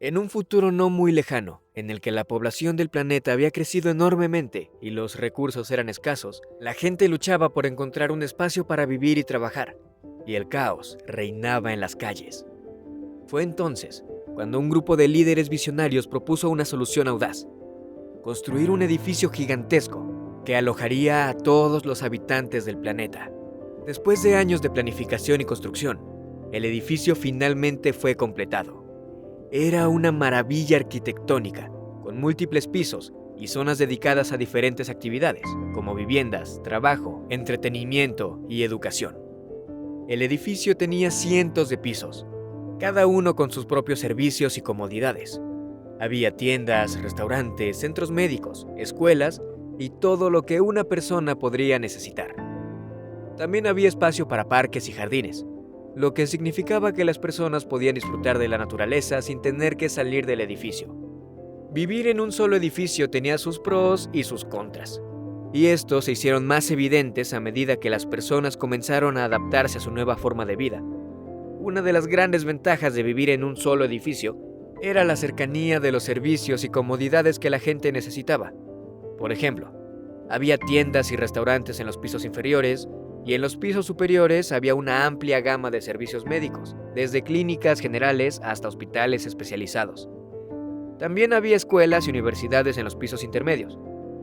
En un futuro no muy lejano, en el que la población del planeta había crecido enormemente y los recursos eran escasos, la gente luchaba por encontrar un espacio para vivir y trabajar, y el caos reinaba en las calles. Fue entonces cuando un grupo de líderes visionarios propuso una solución audaz: construir un edificio gigantesco que alojaría a todos los habitantes del planeta. Después de años de planificación y construcción, el edificio finalmente fue completado. Era una maravilla arquitectónica, con múltiples pisos y zonas dedicadas a diferentes actividades, como viviendas, trabajo, entretenimiento y educación. El edificio tenía cientos de pisos, cada uno con sus propios servicios y comodidades. Había tiendas, restaurantes, centros médicos, escuelas y todo lo que una persona podría necesitar. También había espacio para parques y jardines, lo que significaba que las personas podían disfrutar de la naturaleza sin tener que salir del edificio. Vivir en un solo edificio tenía sus pros y sus contras, y estos se hicieron más evidentes a medida que las personas comenzaron a adaptarse a su nueva forma de vida. Una de las grandes ventajas de vivir en un solo edificio era la cercanía de los servicios y comodidades que la gente necesitaba. Por ejemplo, había tiendas y restaurantes en los pisos inferiores, y en los pisos superiores había una amplia gama de servicios médicos, desde clínicas generales hasta hospitales especializados. También había escuelas y universidades en los pisos intermedios,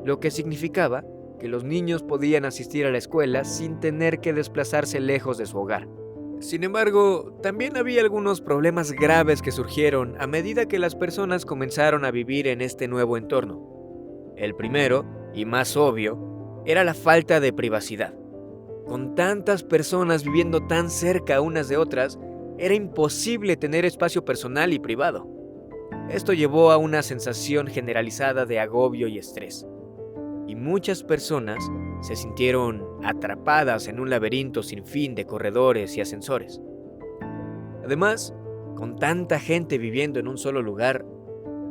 lo que significaba que los niños podían asistir a la escuela sin tener que desplazarse lejos de su hogar. Sin embargo, también había algunos problemas graves que surgieron a medida que las personas comenzaron a vivir en este nuevo entorno. El primero, y más obvio, era la falta de privacidad. Con tantas personas viviendo tan cerca unas de otras, era imposible tener espacio personal y privado. Esto llevó a una sensación generalizada de agobio y estrés, y muchas personas se sintieron atrapadas en un laberinto sin fin de corredores y ascensores. Además, con tanta gente viviendo en un solo lugar,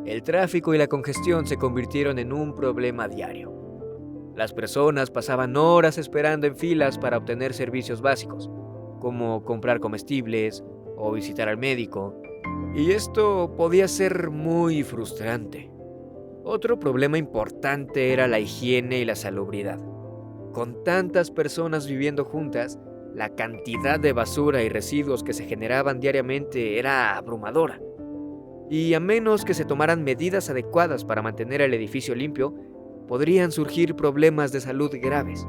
el tráfico y la congestión se convirtieron en un problema diario. Las personas pasaban horas esperando en filas para obtener servicios básicos, como comprar comestibles o visitar al médico, y esto podía ser muy frustrante. Otro problema importante era la higiene y la salubridad. Con tantas personas viviendo juntas, la cantidad de basura y residuos que se generaban diariamente era abrumadora. Y a menos que se tomaran medidas adecuadas para mantener el edificio limpio, podrían surgir problemas de salud graves.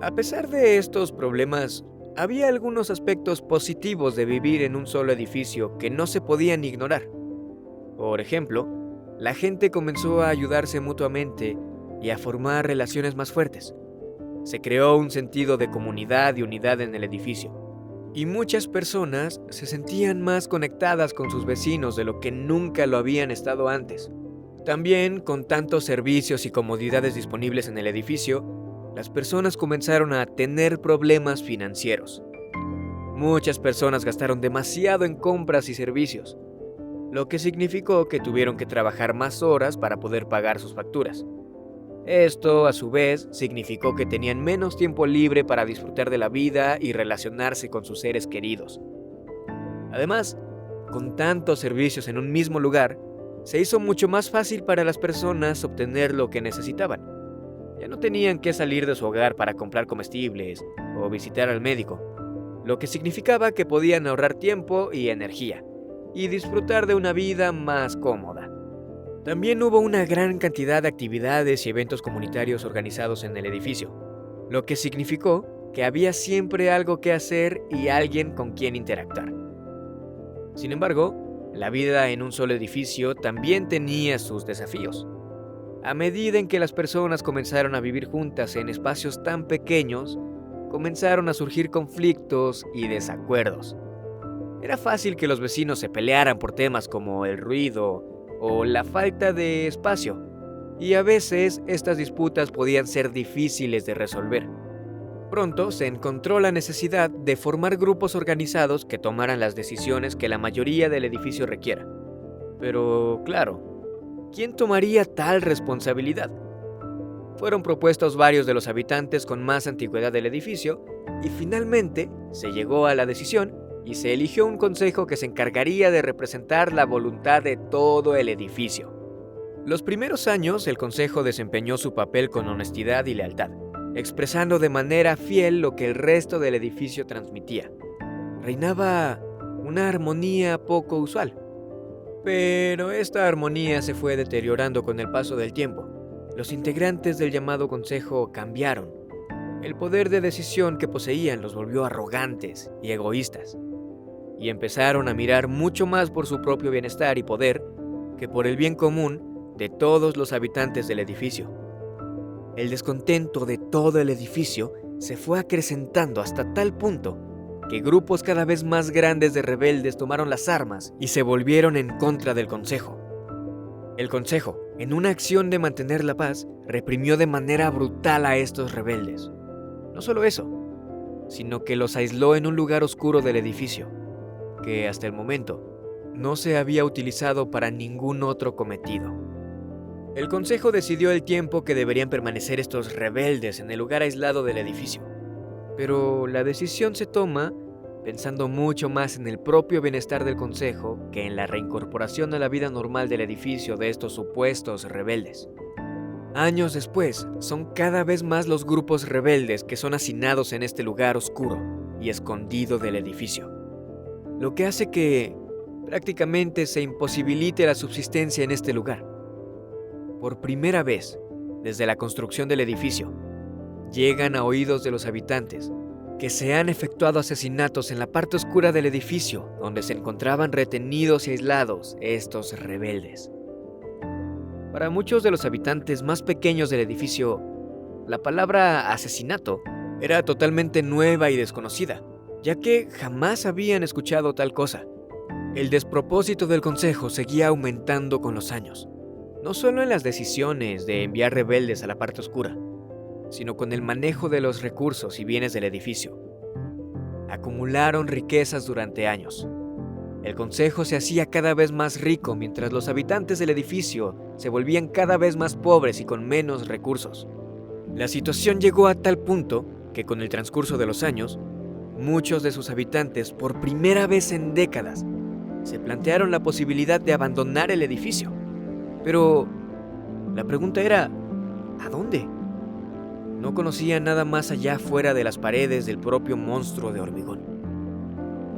A pesar de estos problemas, había algunos aspectos positivos de vivir en un solo edificio que no se podían ignorar. Por ejemplo, la gente comenzó a ayudarse mutuamente y a formar relaciones más fuertes. Se creó un sentido de comunidad y unidad en el edificio, y muchas personas se sentían más conectadas con sus vecinos de lo que nunca lo habían estado antes. También, con tantos servicios y comodidades disponibles en el edificio, las personas comenzaron a tener problemas financieros. Muchas personas gastaron demasiado en compras y servicios, lo que significó que tuvieron que trabajar más horas para poder pagar sus facturas. Esto, a su vez, significó que tenían menos tiempo libre para disfrutar de la vida y relacionarse con sus seres queridos. Además, con tantos servicios en un mismo lugar, se hizo mucho más fácil para las personas obtener lo que necesitaban. Ya no tenían que salir de su hogar para comprar comestibles o visitar al médico, lo que significaba que podían ahorrar tiempo y energía y disfrutar de una vida más cómoda. También hubo una gran cantidad de actividades y eventos comunitarios organizados en el edificio, lo que significó que había siempre algo que hacer y alguien con quien interactuar. Sin embargo, la vida en un solo edificio también tenía sus desafíos. A medida en que las personas comenzaron a vivir juntas en espacios tan pequeños, comenzaron a surgir conflictos y desacuerdos. Era fácil que los vecinos se pelearan por temas como el ruido o la falta de espacio, y a veces estas disputas podían ser difíciles de resolver. Pronto se encontró la necesidad de formar grupos organizados que tomaran las decisiones que la mayoría del edificio requiera. Pero, claro, ¿quién tomaría tal responsabilidad? Fueron propuestos varios de los habitantes con más antigüedad del edificio y finalmente se llegó a la decisión y se eligió un consejo que se encargaría de representar la voluntad de todo el edificio. Los primeros años, el consejo desempeñó su papel con honestidad y lealtad, expresando de manera fiel lo que el resto del edificio transmitía. Reinaba una armonía poco usual. Pero esta armonía se fue deteriorando con el paso del tiempo. Los integrantes del llamado consejo cambiaron. El poder de decisión que poseían los volvió arrogantes y egoístas, y empezaron a mirar mucho más por su propio bienestar y poder que por el bien común de todos los habitantes del edificio. El descontento de todo el edificio se fue acrecentando hasta tal punto que grupos cada vez más grandes de rebeldes tomaron las armas y se volvieron en contra del consejo. El consejo, en una acción de mantener la paz, reprimió de manera brutal a estos rebeldes. No solo eso, sino que los aisló en un lugar oscuro del edificio, que hasta el momento no se había utilizado para ningún otro cometido. El consejo decidió el tiempo que deberían permanecer estos rebeldes en el lugar aislado del edificio, pero la decisión se toma pensando mucho más en el propio bienestar del consejo que en la reincorporación a la vida normal del edificio de estos supuestos rebeldes. Años después, son cada vez más los grupos rebeldes que son hacinados en este lugar oscuro y escondido del edificio, lo que hace que prácticamente se imposibilite la subsistencia en este lugar. Por primera vez, desde la construcción del edificio, llegan a oídos de los habitantes que se han efectuado asesinatos en la parte oscura del edificio donde se encontraban retenidos y aislados estos rebeldes. Para muchos de los habitantes más pequeños del edificio, la palabra asesinato era totalmente nueva y desconocida, ya que jamás habían escuchado tal cosa. El despropósito del consejo seguía aumentando con los años, no solo en las decisiones de enviar rebeldes a la parte oscura, sino con el manejo de los recursos y bienes del edificio. Acumularon riquezas durante años. El consejo se hacía cada vez más rico mientras los habitantes del edificio se volvían cada vez más pobres y con menos recursos. La situación llegó a tal punto que con el transcurso de los años, muchos de sus habitantes, por primera vez en décadas, se plantearon la posibilidad de abandonar el edificio. Pero la pregunta era, ¿a dónde? No conocían nada más allá fuera de las paredes del propio monstruo de hormigón.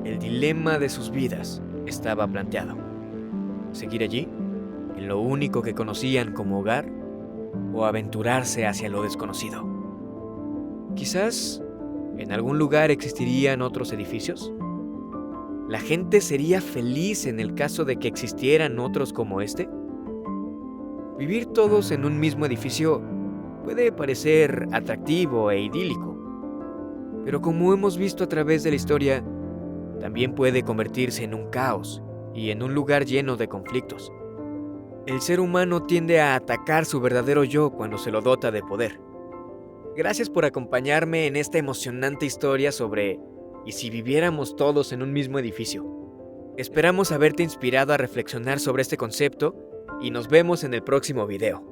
El dilema de sus vidas estaba planteado. ¿Seguir allí, en lo único que conocían como hogar, o aventurarse hacia lo desconocido? Quizás en algún lugar existirían otros edificios. ¿La gente sería feliz en el caso de que existieran otros como este? Vivir todos en un mismo edificio puede parecer atractivo e idílico, pero como hemos visto a través de la historia, también puede convertirse en un caos y en un lugar lleno de conflictos. El ser humano tiende a atacar su verdadero yo cuando se lo dota de poder. Gracias por acompañarme en esta emocionante historia sobre ¿y si viviéramos todos en un mismo edificio? Esperamos haberte inspirado a reflexionar sobre este concepto y nos vemos en el próximo video.